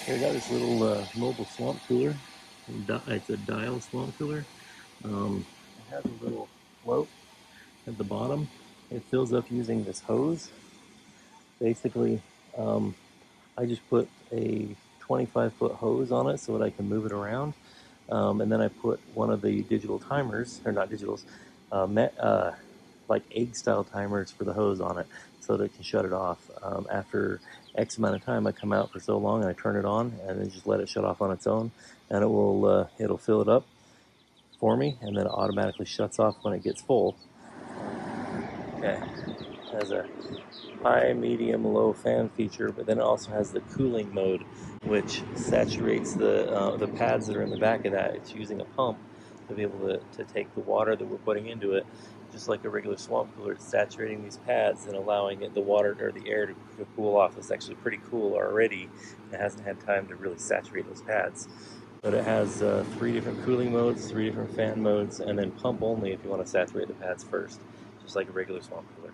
Here I got this little mobile swamp cooler. It's a dial swamp cooler. It has a little float at the bottom. It fills up using this hose. Basically, um, I just put a 25-foot hose on it so that I can move it around. And then I put one of the digital timers, or not digitals, like egg style timers for the hose on it so that it can shut it off. After X amount of time, I come out for so long and I turn it on and then just let it shut off on its own, and it'll fill it up for me, and then it automatically shuts off when it gets full. Okay, it has a high, medium, low fan feature, but then it also has the cooling mode, which saturates the pads that are in the back of that. It's using a pump to be able to take the water that we're putting into it, just like a regular swamp cooler. It's saturating these pads and allowing the water or the air to cool off. It's actually pretty cool already. It hasn't had time to really saturate those pads. But it has 3 different cooling modes, 3 different fan modes, and then pump only if you want to saturate the pads first, just like a regular swamp cooler.